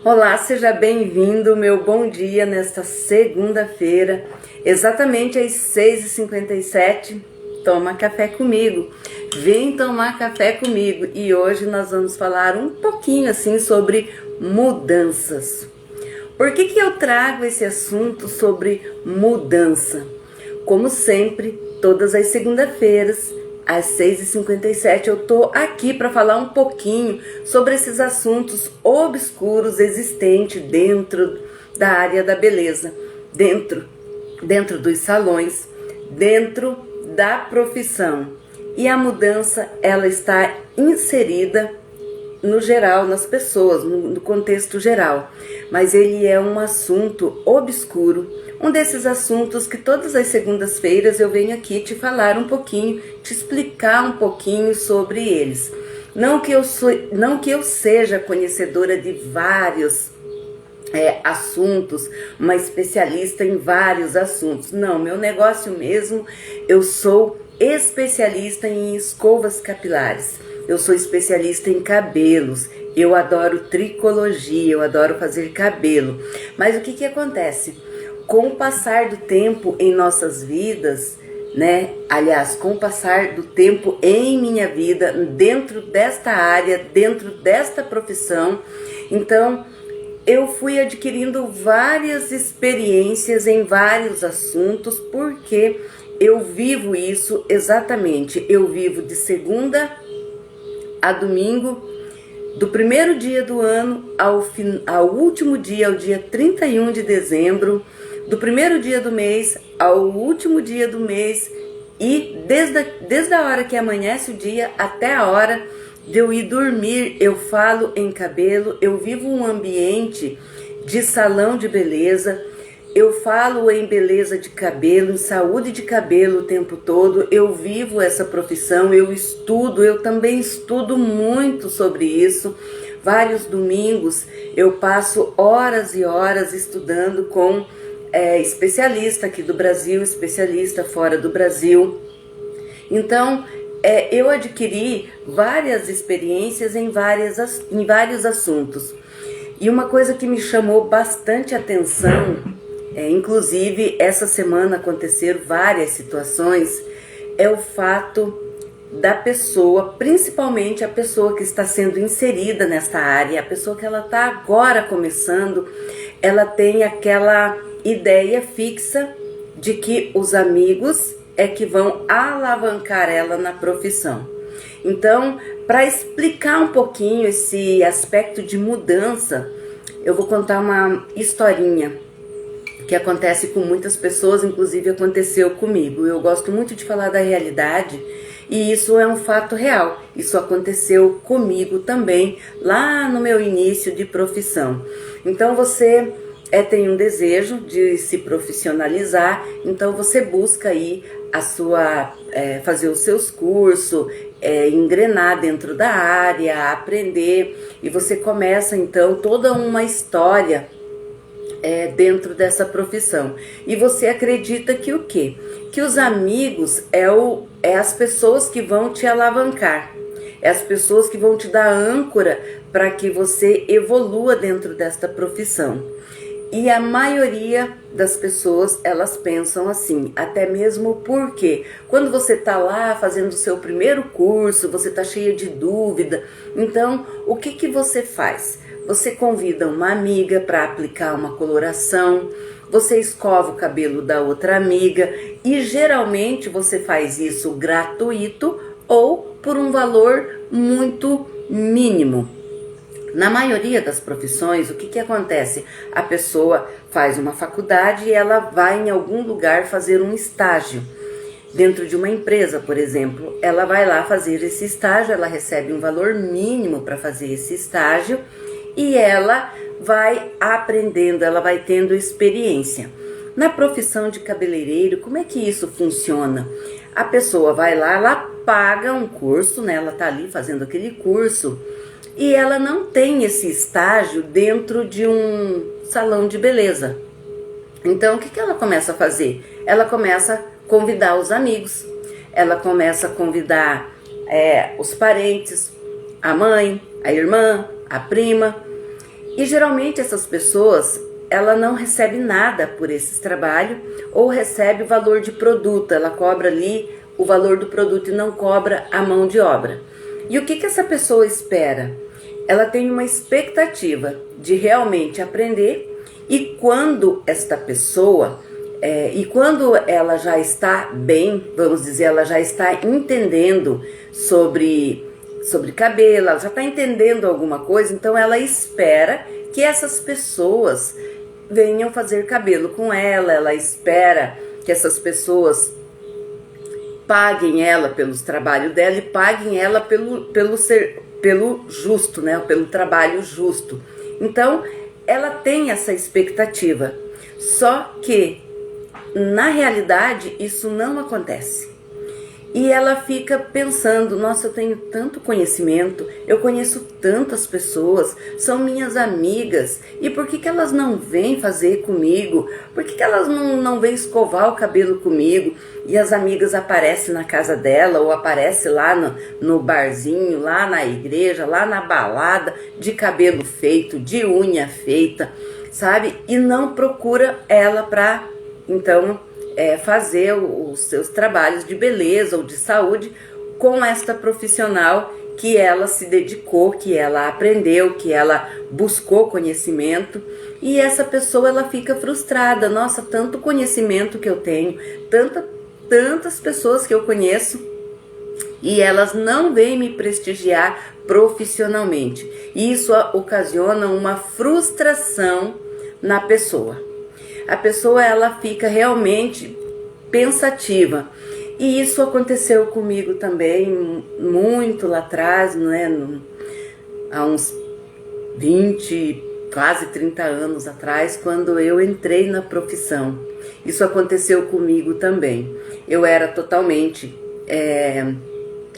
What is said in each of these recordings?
Olá, seja bem-vindo, meu bom dia nesta segunda-feira, exatamente às 6h57. Toma café comigo, vem tomar café comigo e hoje nós vamos falar um pouquinho assim sobre mudanças. Por que eu trago esse assunto sobre mudança? Como sempre, todas as segundas-feiras, às 6h57, eu tô aqui para falar um pouquinho sobre esses assuntos obscuros existentes dentro da área da beleza, dentro dos salões, dentro da profissão. E a mudança, ela está inserida no geral, nas pessoas, no contexto geral, mas ele é um assunto obscuro, um desses assuntos que todas as segundas-feiras eu venho aqui te falar um pouquinho, te explicar um pouquinho sobre eles. Não que eu seja conhecedora de vários assuntos, uma especialista em vários assuntos, não, meu negócio mesmo, eu sou especialista em escovas capilares. Eu sou especialista em cabelos, eu adoro tricologia, eu adoro fazer cabelo. Mas o que acontece? Com o passar do tempo em nossas vidas, né? Aliás, com o passar do tempo em minha vida, dentro desta área, dentro desta profissão, então eu fui adquirindo várias experiências em vários assuntos, porque eu vivo isso exatamente. Eu vivo de segunda a domingo, do primeiro dia do ano ao último dia, ao dia 31 de dezembro, do primeiro dia do mês ao último dia do mês, e desde a hora que amanhece o dia até a hora de eu ir dormir, eu falo em cabelo, eu vivo um ambiente de salão de beleza. Eu falo em beleza de cabelo, em saúde de cabelo o tempo todo, eu vivo essa profissão, eu estudo, eu também estudo muito sobre isso. Vários domingos eu passo horas e horas estudando com especialista aqui do Brasil, especialista fora do Brasil. Então, eu adquiri várias experiências em vários assuntos. E uma coisa que me chamou bastante atenção, inclusive essa semana aconteceram várias situações, é o fato da pessoa, principalmente a pessoa que está sendo inserida nesta área, a pessoa que ela está agora começando, ela tem aquela ideia fixa de que os amigos é que vão alavancar ela na profissão. Então, para explicar um pouquinho esse aspecto de mudança, eu vou contar uma historinha que acontece com muitas pessoas, inclusive aconteceu comigo. Eu gosto muito de falar da realidade e isso é um fato real. Isso aconteceu comigo também, lá no meu início de profissão. Então você tem um desejo de se profissionalizar, então você busca aí fazer os seus cursos, engrenar dentro da área, aprender, e você começa então toda uma história dentro dessa profissão. E você acredita que o quê? Que os amigos é as pessoas que vão te alavancar, é as pessoas que vão te dar âncora para que você evolua dentro desta profissão. E a maioria das pessoas, elas pensam assim, até mesmo porque quando você está lá fazendo o seu primeiro curso, você está cheia de dúvida, então o que você faz? Você convida uma amiga para aplicar uma coloração, você escova o cabelo da outra amiga e geralmente você faz isso gratuito ou por um valor muito mínimo. Na maioria das profissões, o que acontece? A pessoa faz uma faculdade e ela vai em algum lugar fazer um estágio. Dentro de uma empresa, por exemplo, ela vai lá fazer esse estágio, ela recebe um valor mínimo para fazer esse estágio e ela vai aprendendo, ela vai tendo experiência. Na profissão de cabeleireiro, como é que isso funciona? A pessoa vai lá, ela paga um curso, né? Ela está ali fazendo aquele curso e ela não tem esse estágio dentro de um salão de beleza. Então, o que ela começa a fazer? Ela começa a convidar os amigos, ela começa a convidar os parentes, a mãe, a irmã, a prima. E geralmente essas pessoas, ela não recebe nada por esse trabalho ou recebe o valor de produto, ela cobra ali o valor do produto e não cobra a mão de obra. E o que essa pessoa espera? Ela tem uma expectativa de realmente aprender, e quando esta pessoa, quando ela já está bem, vamos dizer, ela já está entendendo sobre cabelo, ela já está entendendo alguma coisa, então ela espera que essas pessoas venham fazer cabelo com ela, ela espera que essas pessoas paguem ela pelos trabalhos dela e paguem ela pelo justo, né? Pelo trabalho justo. Então, ela tem essa expectativa. Só que, na realidade, isso não acontece. E ela fica pensando, nossa, eu tenho tanto conhecimento, eu conheço tantas pessoas, são minhas amigas, e por que elas não vêm fazer comigo? Por que elas não vêm escovar o cabelo comigo? E as amigas aparecem na casa dela, ou aparecem lá no barzinho, lá na igreja, lá na balada, de cabelo feito, de unha feita, sabe? E não procura ela para, então, fazer os seus trabalhos de beleza ou de saúde com esta profissional que ela se dedicou, que ela aprendeu, que ela buscou conhecimento. E essa pessoa, ela fica frustrada. Nossa, tanto conhecimento que eu tenho, tantas pessoas que eu conheço, e elas não vêm me prestigiar profissionalmente. E isso ocasiona uma frustração na pessoa. A pessoa, ela fica realmente pensativa. E isso aconteceu comigo também muito lá atrás, né? Há uns 20, quase 30 anos atrás, quando eu entrei na profissão. Isso aconteceu comigo também. Eu era totalmente,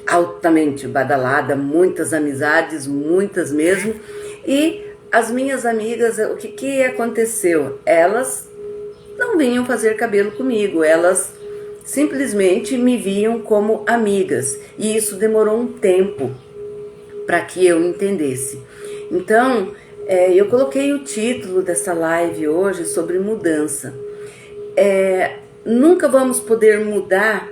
altamente badalada, muitas amizades, muitas mesmo. E as minhas amigas, o que aconteceu? Elas não vinham fazer cabelo comigo, elas simplesmente me viam como amigas, e isso demorou um tempo para que eu entendesse. Então, eu coloquei o título dessa live hoje sobre mudança. Nunca vamos poder mudar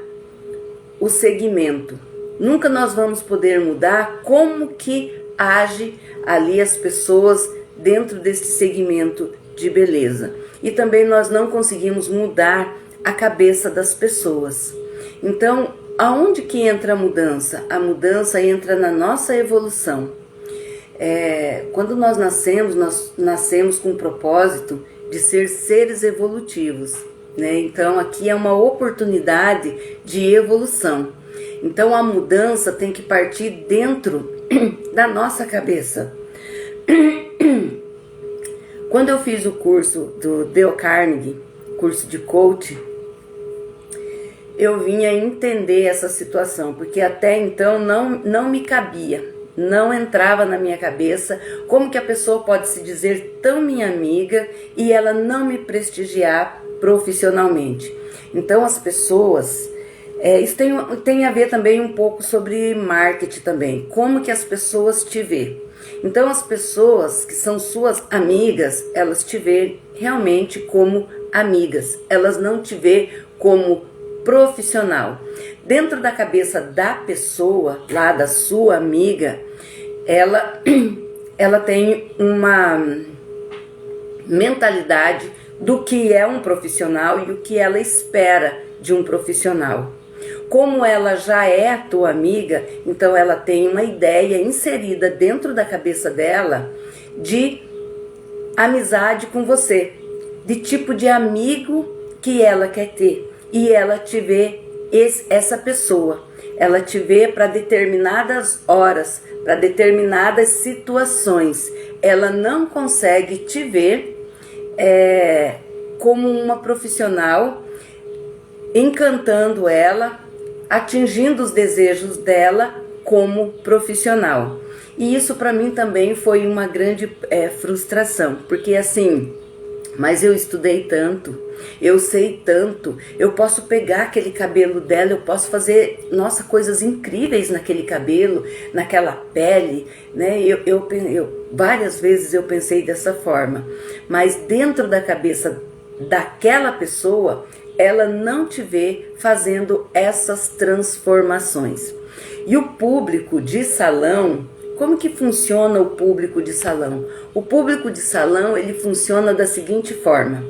o segmento, nunca nós vamos poder mudar como que age ali as pessoas dentro desse segmento de beleza. E também nós não conseguimos mudar a cabeça das pessoas. Então, aonde que entra a mudança? A mudança entra na nossa evolução. Quando nós nascemos com o propósito de ser seres evolutivos, né? Então, aqui é uma oportunidade de evolução. Então, a mudança tem que partir dentro da nossa cabeça. Quando eu fiz o curso do Dale Carnegie, curso de coach, eu vinha entender essa situação, porque até então não me cabia, não entrava na minha cabeça como que a pessoa pode se dizer tão minha amiga e ela não me prestigiar profissionalmente. Então as pessoas, isso tem a ver também um pouco sobre marketing também, como que as pessoas te vê. Então as pessoas que são suas amigas, elas te vê realmente como amigas, elas não te vê como profissional. Dentro da cabeça da pessoa, lá da sua amiga, ela tem uma mentalidade do que é um profissional e o que ela espera de um profissional. Como ela já é a tua amiga, então ela tem uma ideia inserida dentro da cabeça dela de amizade com você, de tipo de amigo que ela quer ter. E ela te vê essa pessoa, ela te vê para determinadas horas, para determinadas situações. Ela não consegue te ver como uma profissional, encantando ela, atingindo os desejos dela como profissional. E isso para mim também foi uma grande frustração, porque assim, mas eu estudei tanto, eu sei tanto, eu posso pegar aquele cabelo dela, eu posso fazer, nossa, coisas incríveis naquele cabelo, naquela pele, né? Várias vezes eu pensei dessa forma, mas dentro da cabeça daquela pessoa, ela não te vê fazendo essas transformações. E o público de salão, como que funciona o público de salão? O público de salão, ele funciona da seguinte forma: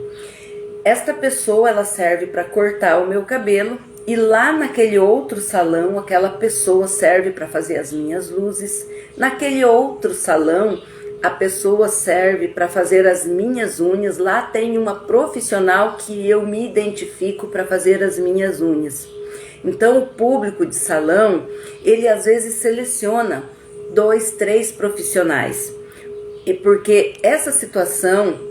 esta pessoa, ela serve para cortar o meu cabelo, e lá naquele outro salão, aquela pessoa serve para fazer as minhas luzes. Naquele outro salão, a pessoa serve para fazer as minhas unhas. Lá tem uma profissional que eu me identifico para fazer as minhas unhas. Então o público de salão, ele às vezes seleciona 2, 3 profissionais. E porque essa situação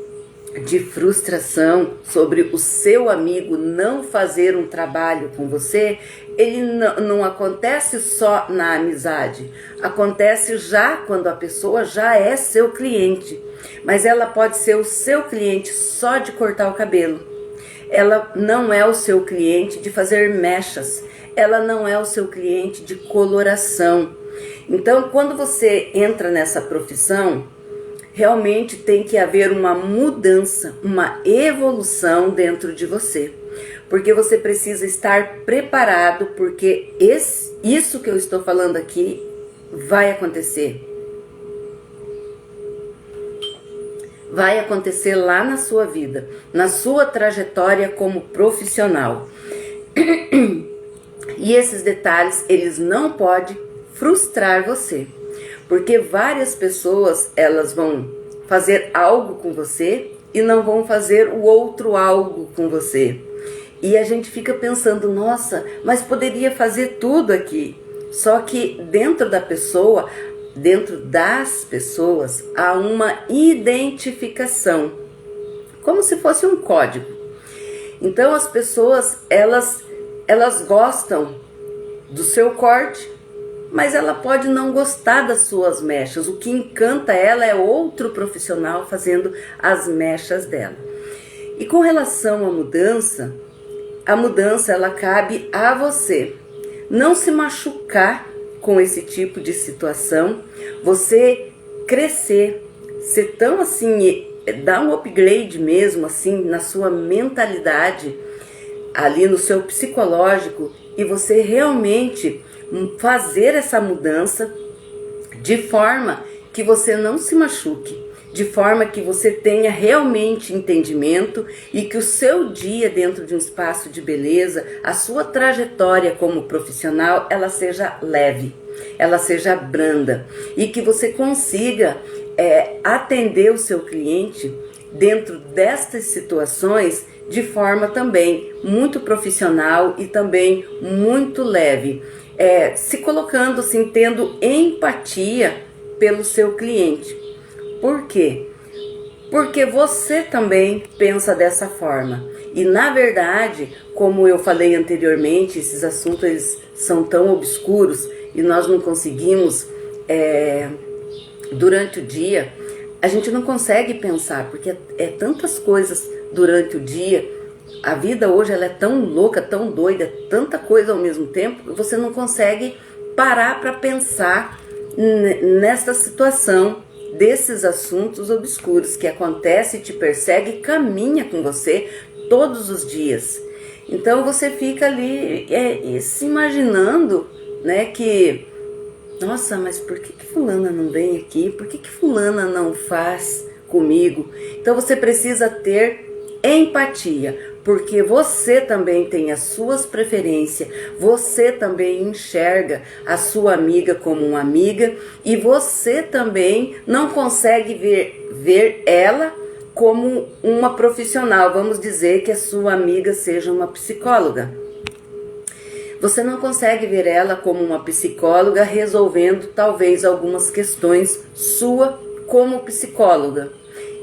de frustração sobre o seu amigo não fazer um trabalho com você, ele não acontece só na amizade, acontece já quando a pessoa já é seu cliente, mas ela pode ser o seu cliente só de cortar o cabelo, ela não é o seu cliente de fazer mechas, ela não é o seu cliente de coloração. Então, quando você entra nessa profissão, realmente tem que haver uma mudança, uma evolução dentro de você. Porque você precisa estar preparado, porque isso que eu estou falando aqui vai acontecer. Vai acontecer lá na sua vida, na sua trajetória como profissional. E esses detalhes, eles não podem frustrar você. Porque várias pessoas, elas vão fazer algo com você e não vão fazer o outro algo com você. E a gente fica pensando, nossa, mas poderia fazer tudo aqui. Só que dentro da pessoa, dentro das pessoas, há uma identificação, como se fosse um código. Então as pessoas, elas gostam do seu corte, mas ela pode não gostar das suas mechas. O que encanta ela é outro profissional fazendo as mechas dela. E com relação à mudança, a mudança ela cabe a você. Não se machucar com esse tipo de situação, você crescer, ser tão assim, dar um upgrade mesmo assim na sua mentalidade, ali no seu psicológico, e você realmente fazer essa mudança de forma que você não se machuque, de forma que você tenha realmente entendimento e que o seu dia dentro de um espaço de beleza, a sua trajetória como profissional, ela seja leve, ela seja branda e que você consiga atender o seu cliente dentro destas situações de forma também muito profissional e também muito leve. Se colocando assim, tendo empatia pelo seu cliente. Por quê? Porque você também pensa dessa forma. E na verdade, como eu falei anteriormente, esses assuntos eles são tão obscuros e nós não conseguimos, durante o dia, a gente não consegue pensar, porque é tantas coisas durante o dia. A vida hoje ela é tão louca, tão doida, é tanta coisa ao mesmo tempo, que você não consegue parar para pensar nessa situação desses assuntos obscuros que acontece, te persegue e caminha com você todos os dias. Então você fica ali se imaginando, né, que nossa, mas por que fulana não vem aqui? Por que fulana não faz comigo? Então você precisa ter empatia, porque você também tem as suas preferências, você também enxerga a sua amiga como uma amiga e você também não consegue ver ela como uma profissional. Vamos dizer que a sua amiga seja uma psicóloga. Você não consegue ver ela como uma psicóloga resolvendo talvez algumas questões sua como psicóloga.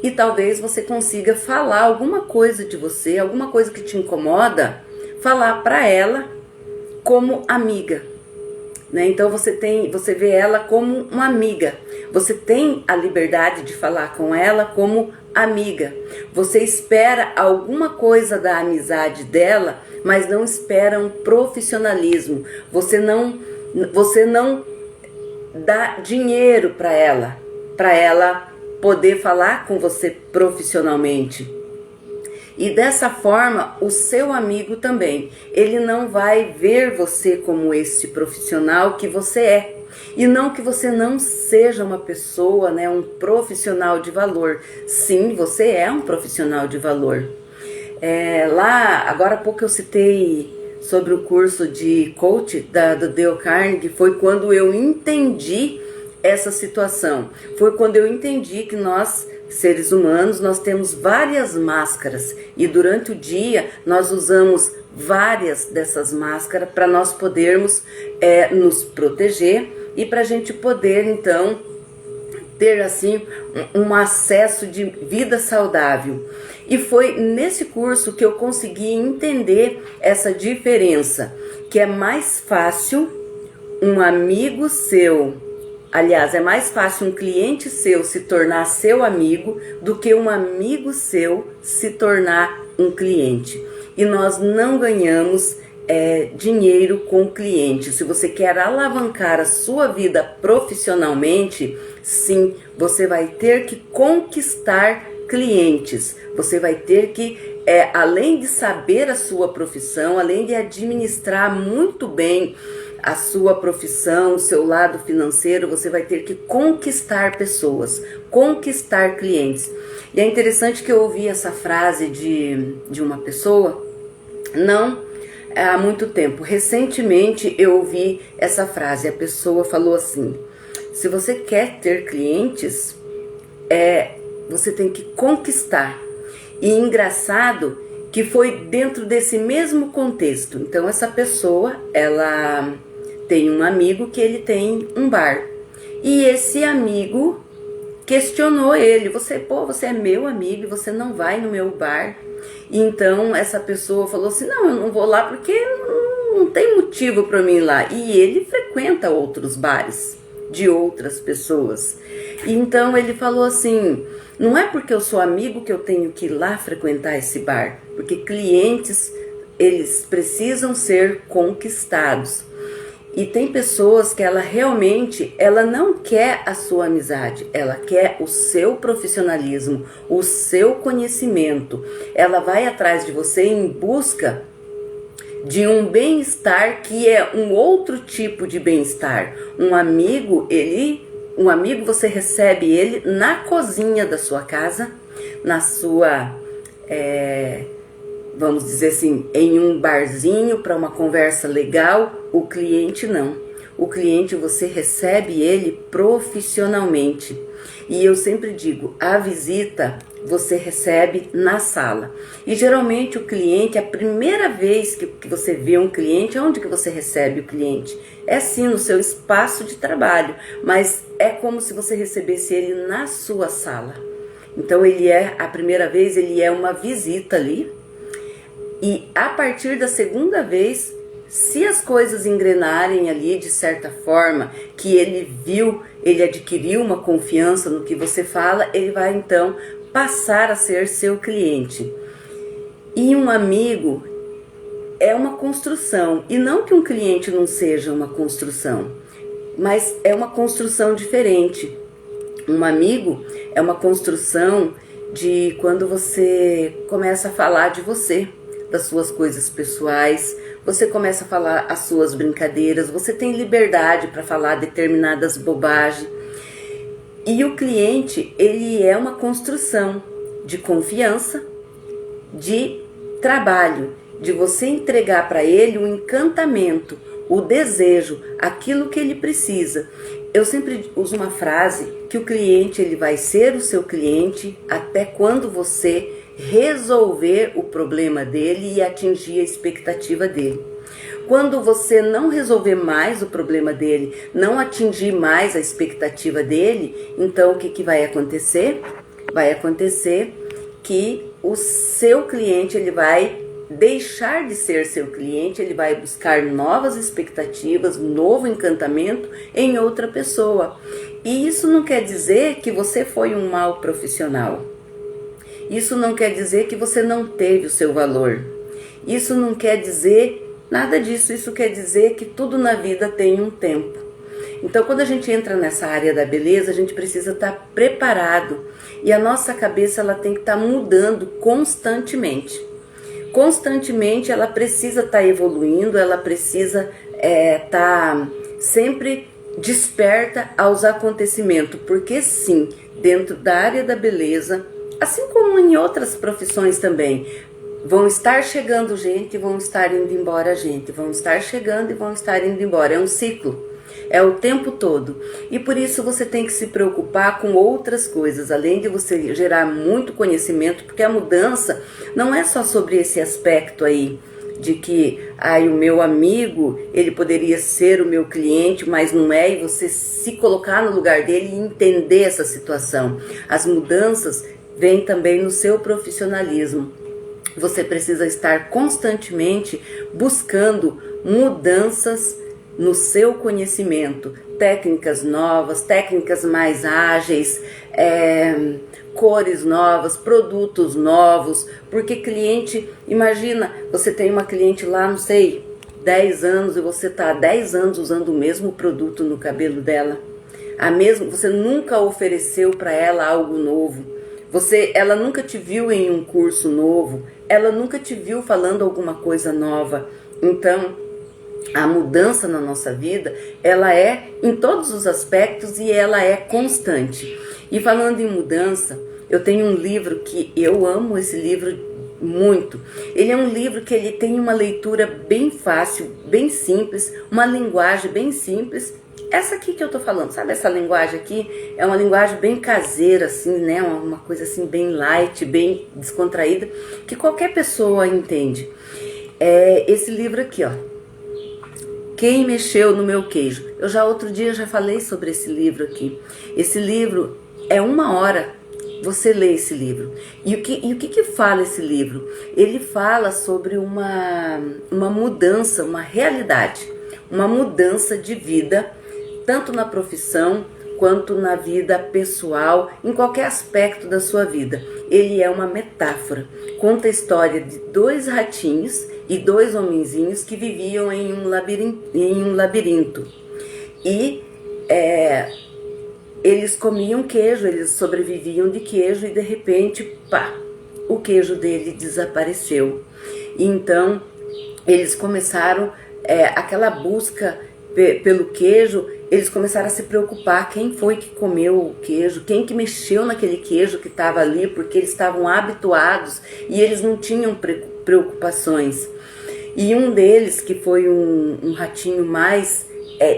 E talvez você consiga falar alguma coisa de você, alguma coisa que te incomoda, falar para ela como amiga, né? Então você vê ela como uma amiga. Você tem a liberdade de falar com ela como amiga. Você espera alguma coisa da amizade dela, mas não espera um profissionalismo. Você não dá dinheiro para ela poder falar com você profissionalmente. E dessa forma, o seu amigo também, ele não vai ver você como esse profissional que você é. E não que você não seja uma pessoa, né, um profissional de valor. Sim, você é um profissional de valor. Lá, agora há pouco eu citei sobre o curso de coach do Dale Carnegie, foi quando eu entendi essa situação. Foi quando eu entendi que nós, seres humanos, nós temos várias máscaras e durante o dia nós usamos várias dessas máscaras para nós podermos nos proteger e para a gente poder então ter assim um acesso de vida saudável. E foi nesse curso que eu consegui entender essa diferença, que é mais fácil um amigo seu, aliás, é mais fácil um cliente seu se tornar seu amigo do que um amigo seu se tornar um cliente. E nós não ganhamos dinheiro com cliente. Se você quer alavancar a sua vida profissionalmente, sim, você vai ter que conquistar clientes. Você vai ter que, além de saber a sua profissão, além de administrar muito bem a sua profissão, o seu lado financeiro, você vai ter que conquistar pessoas, conquistar clientes. E é interessante que eu ouvi essa frase de uma pessoa, não há muito tempo. Recentemente eu ouvi essa frase, a pessoa falou assim: se você quer ter clientes, você tem que conquistar. E engraçado que foi dentro desse mesmo contexto. Então essa pessoa, ela tem um amigo que ele tem um bar. E esse amigo questionou ele: você é meu amigo e você não vai no meu bar? E então essa pessoa falou assim: não, eu não vou lá porque não tem motivo para mim ir lá. E ele frequenta outros bares de outras pessoas. E então ele falou assim: não é porque eu sou amigo que eu tenho que ir lá frequentar esse bar, porque clientes, eles precisam ser conquistados. E tem pessoas que ela não quer a sua amizade, ela quer o seu profissionalismo, o seu conhecimento. Ela vai atrás de você em busca de um bem-estar que é um outro tipo de bem-estar. Um amigo você recebe ele na cozinha da sua casa, na sua, vamos dizer assim, em um barzinho para uma conversa legal. O cliente não. O cliente você recebe ele profissionalmente. E eu sempre digo, a visita você recebe na sala. E geralmente o cliente, a primeira vez que você vê um cliente, onde que você recebe o cliente? É sim no seu espaço de trabalho, mas é como se você recebesse ele na sua sala. Então a primeira vez ele é uma visita ali. E a partir da segunda vez, se as coisas engrenarem ali de certa forma, que ele adquiriu uma confiança no que você fala, ele vai então passar a ser seu cliente. E um amigo é uma construção, e não que um cliente não seja uma construção, mas é uma construção diferente. Um amigo é uma construção de quando você começa a falar de você, das suas coisas pessoais, você começa a falar as suas brincadeiras, você tem liberdade para falar determinadas bobagens. E o cliente, ele é uma construção de confiança, de trabalho, de você entregar para ele o encantamento, o desejo, aquilo que ele precisa. Eu sempre uso uma frase que o cliente, ele vai ser o seu cliente até quando você resolver o problema dele e atingir a expectativa dele. Quando você não resolver mais o problema dele, não atingir mais a expectativa dele, então o que vai acontecer? Vai acontecer que o seu cliente, ele vai deixar de ser seu cliente, ele vai buscar novas expectativas, novo encantamento em outra pessoa. E isso não quer dizer que você foi um mau profissional. Isso não quer dizer que você não teve o seu valor. Isso não quer dizer nada disso. Isso quer dizer que tudo na vida tem um tempo. Então, quando a gente entra nessa área da beleza, a gente precisa estar preparado. E a nossa cabeça ela tem que estar mudando constantemente. Constantemente ela precisa estar evoluindo, ela precisa estar sempre desperta aos acontecimentos. Porque sim, dentro da área da beleza, assim como em outras profissões também, vão estar chegando gente e vão estar indo embora gente. Vão estar chegando e vão estar indo embora. É um ciclo. É o tempo todo. E por isso você tem que se preocupar com outras coisas, além de você gerar muito conhecimento, porque a mudança não é só sobre esse aspecto aí, de que o meu amigo, ele poderia ser o meu cliente, mas não é, e você se colocar no lugar dele e entender essa situação. As mudanças vêm também no seu profissionalismo. Você precisa estar constantemente buscando mudanças no seu conhecimento, técnicas novas, técnicas mais ágeis, cores novas, produtos novos, porque cliente, imagina, você tem uma cliente lá, não sei, 10 anos e você está há 10 anos usando o mesmo produto no cabelo dela, você nunca ofereceu para ela algo novo, ela nunca te viu em um curso novo, ela nunca te viu falando alguma coisa nova. Então, a mudança na nossa vida, ela é em todos os aspectos e ela é constante. E falando em mudança, eu tenho um livro que eu amo esse livro muito. Ele é um livro que ele tem uma leitura bem fácil, bem simples, uma linguagem bem simples. Essa aqui que eu tô falando, sabe essa linguagem aqui? É uma linguagem bem caseira, assim, né? Uma coisa assim bem light, bem descontraída, que qualquer pessoa entende. É esse livro aqui, ó. Quem mexeu no meu queijo? Outro dia já falei sobre esse livro aqui. Esse livro é 1 hora você lê esse livro. E o que fala esse livro? Ele fala sobre uma mudança, uma realidade, uma mudança de vida, tanto na profissão quanto na vida pessoal, em qualquer aspecto da sua vida. Ele é uma metáfora. Conta a história de 2 ratinhos e 2 homenzinhos que viviam em um labirinto. E eles comiam queijo, eles sobreviviam de queijo e de repente, pá, o queijo dele desapareceu. E então eles começaram aquela busca pelo queijo, eles começaram a se preocupar, quem foi que comeu o queijo, quem que mexeu naquele queijo que estava ali, porque eles estavam habituados e eles não tinham preocupações. E um deles, que foi um ratinho mais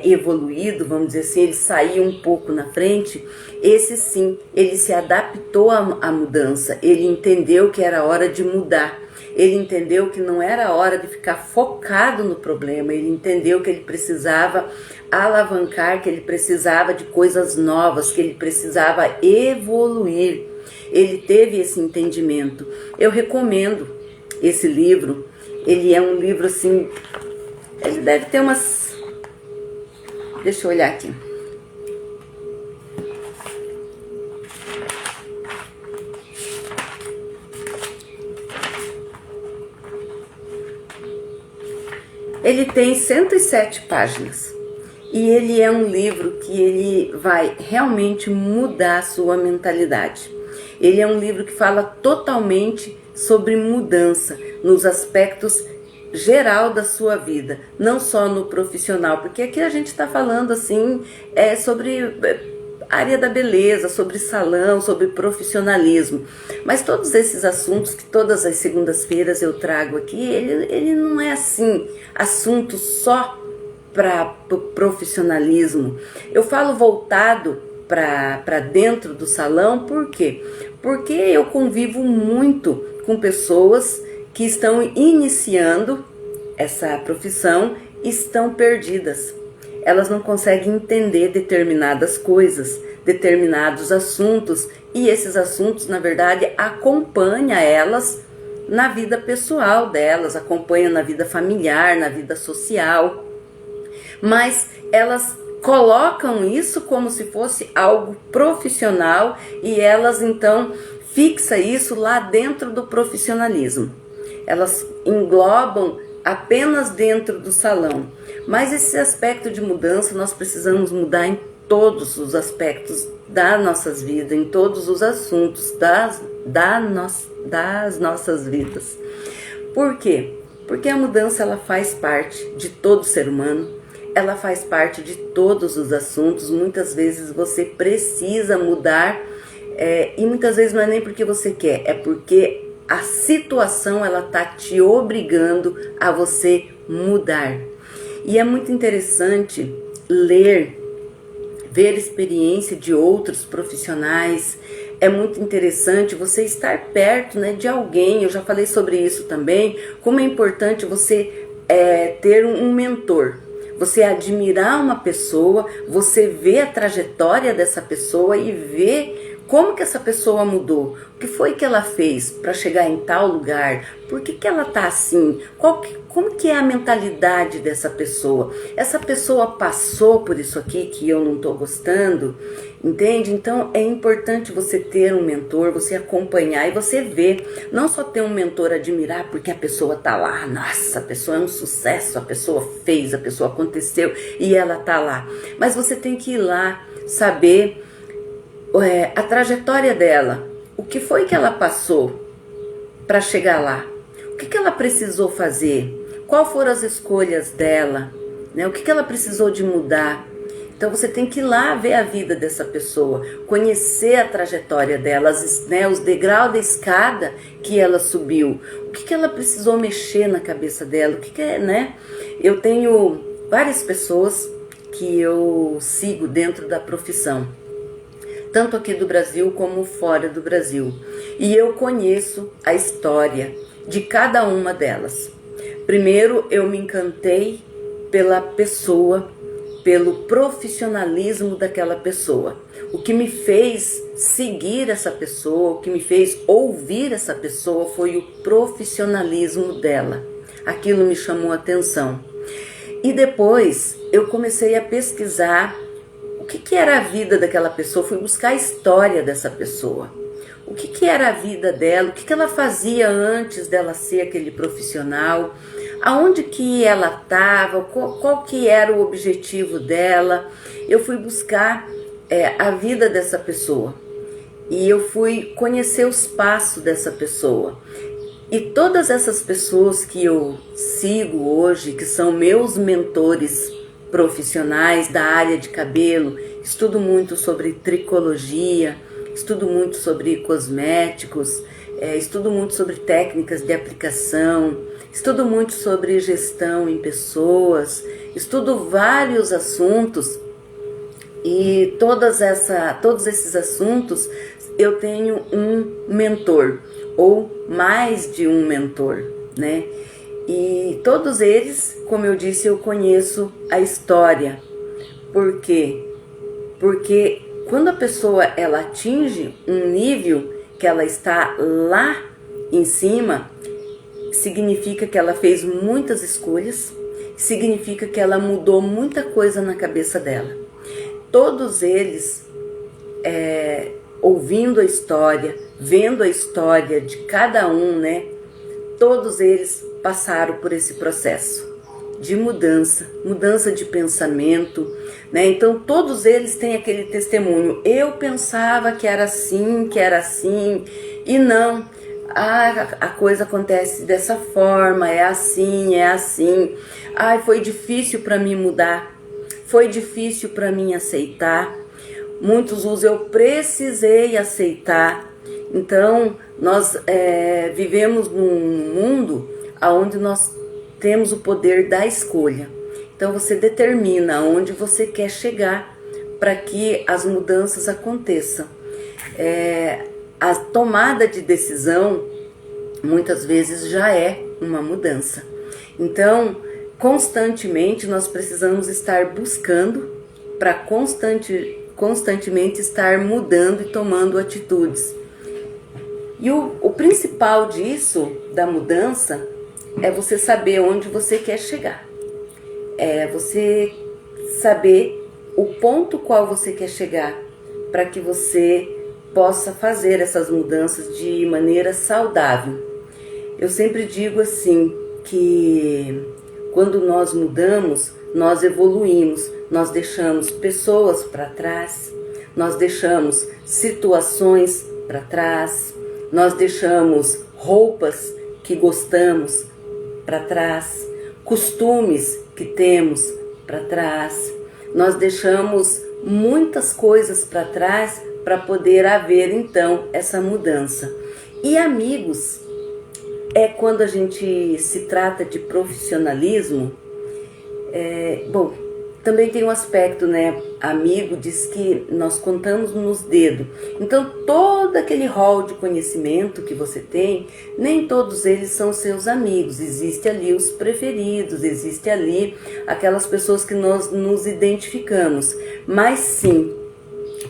evoluído, vamos dizer assim, ele saiu um pouco na frente, esse sim, ele se adaptou à mudança, ele entendeu que era hora de mudar. Ele entendeu que não era hora de ficar focado no problema, ele entendeu que ele precisava alavancar, que ele precisava de coisas novas, que ele precisava evoluir. Ele teve esse entendimento. Eu recomendo esse livro. Ele é um livro assim, ele deve ter umas... Deixa eu olhar aqui. Ele tem 107 páginas e ele é um livro que ele vai realmente mudar a sua mentalidade. Ele é um livro que fala totalmente sobre mudança nos aspectos geral da sua vida, não só no profissional, porque aqui a gente está falando assim sobre área da beleza, sobre salão, sobre profissionalismo, mas todos esses assuntos que todas as segundas-feiras eu trago aqui, ele não é assim, assunto só para profissionalismo. Eu falo voltado para dentro do salão, por quê? Porque eu convivo muito com pessoas que estão iniciando essa profissão e estão perdidas. Elas não conseguem entender determinadas coisas, determinados assuntos, e esses assuntos, na verdade, acompanham elas na vida pessoal delas, acompanham na vida familiar, na vida social, mas elas colocam isso como se fosse algo profissional e elas então fixa isso lá dentro do profissionalismo. Elas englobam apenas dentro do salão. Mas esse aspecto de mudança nós precisamos mudar em todos os aspectos das nossas vidas, em todos os assuntos das nossas vidas. Por quê? Porque a mudança ela faz parte de todo ser humano, ela faz parte de todos os assuntos. Muitas vezes você precisa mudar e muitas vezes não é nem porque você quer, é porque a situação ela tá te obrigando a você mudar. E é muito interessante ler, ver a experiência de outros profissionais. É muito interessante você estar perto, né, de alguém. Eu já falei sobre isso também, como é importante você ter um mentor. Você admirar uma pessoa, você ver a trajetória dessa pessoa e ver como que essa pessoa mudou, o que foi que ela fez para chegar em tal lugar, por que ela tá assim, como que é a mentalidade dessa pessoa. Essa pessoa passou por isso aqui que eu não tô gostando, entende? Então é importante você ter um mentor, você acompanhar e você ver, não só ter um mentor, admirar porque a pessoa tá lá, nossa, a pessoa é um sucesso, a pessoa fez, a pessoa aconteceu e ela tá lá, mas você tem que ir lá, saber a trajetória dela, o que foi que ela passou para chegar lá, o que ela precisou fazer, qual foram as escolhas dela, né? O que ela precisou de mudar. Então você tem que ir lá ver a vida dessa pessoa, conhecer a trajetória dela, né, os degraus da escada que ela subiu, o que ela precisou mexer na cabeça dela, né? Eu tenho várias pessoas que eu sigo dentro da profissão, tanto aqui do Brasil como fora do Brasil. E eu conheço a história de cada uma delas. Primeiro, eu me encantei pela pessoa, pelo profissionalismo daquela pessoa. O que me fez seguir essa pessoa, o que me fez ouvir essa pessoa foi o profissionalismo dela. Aquilo me chamou a atenção. E depois eu comecei a pesquisar o que era a vida daquela pessoa, fui buscar a história dessa pessoa. O que era a vida dela, o que ela fazia antes dela ser aquele profissional, aonde que ela estava, qual que era o objetivo dela. Eu fui buscar a vida dessa pessoa e eu fui conhecer os passos dessa pessoa. E todas essas pessoas que eu sigo hoje, que são meus mentores profissionais da área de cabelo, estudo muito sobre tricologia, estudo muito sobre cosméticos, estudo muito sobre técnicas de aplicação, estudo muito sobre gestão em pessoas, estudo vários assuntos e todos esses assuntos eu tenho um mentor ou mais de um mentor, né? E todos eles, como eu disse, eu conheço a história. Por quê? Porque quando a pessoa ela atinge um nível que ela está lá em cima, significa que ela fez muitas escolhas, significa que ela mudou muita coisa na cabeça dela. Todos eles, ouvindo a história, vendo a história de cada um, né? Todos eles passaram por esse processo de mudança de pensamento, né? Então todos eles têm aquele testemunho. Eu pensava que era assim, e não. A coisa acontece dessa forma, é assim. Foi difícil para mim mudar, foi difícil para mim aceitar. Muitos usam eu precisei aceitar. Então nós vivemos num mundo onde nós temos o poder da escolha. Então você determina aonde você quer chegar para que as mudanças aconteçam. A tomada de decisão muitas vezes já é uma mudança. Então constantemente nós precisamos estar buscando para constantemente estar mudando e tomando atitudes. E o principal disso, da mudança, é você saber onde você quer chegar. É você saber o ponto qual você quer chegar, para que você possa fazer essas mudanças de maneira saudável. Eu sempre digo assim, que quando nós mudamos, nós evoluímos, nós deixamos pessoas para trás, nós deixamos situações para trás, nós deixamos roupas que gostamos para trás, costumes que temos para trás, nós deixamos muitas coisas para trás para poder haver então essa mudança. E amigos, quando a gente se trata de profissionalismo, bom, também tem um aspecto, né? Amigo diz que nós contamos nos dedos. Então, todo aquele rol de conhecimento que você tem, nem todos eles são seus amigos. Existe ali os preferidos, existe ali aquelas pessoas que nós nos identificamos. Mas sim,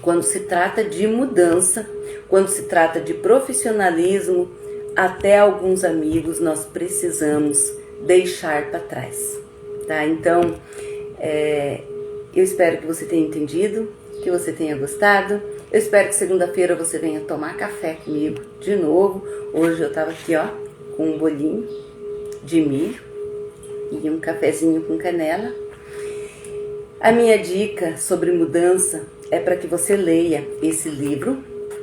quando se trata de mudança, quando se trata de profissionalismo, até alguns amigos nós precisamos deixar para trás, tá? Então, eu espero que você tenha entendido, que você tenha gostado. Eu espero que segunda-feira você venha tomar café comigo de novo. Hoje eu tava aqui, ó, com um bolinho de milho e um cafezinho com canela. A minha dica sobre mudança é para que você leia esse livro,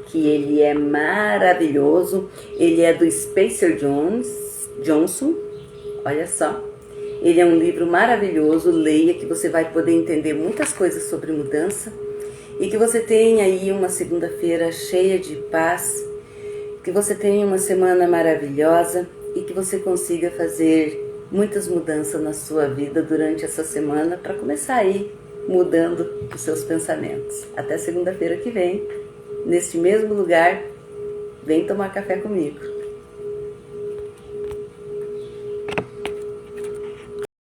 que ele é maravilhoso. Ele é do Spencer Johnson, olha só. Ele é um livro maravilhoso, leia, que você vai poder entender muitas coisas sobre mudança e que você tenha aí uma segunda-feira cheia de paz, que você tenha uma semana maravilhosa e que você consiga fazer muitas mudanças na sua vida durante essa semana para começar aí mudando os seus pensamentos. Até segunda-feira que vem, neste mesmo lugar, vem tomar café comigo.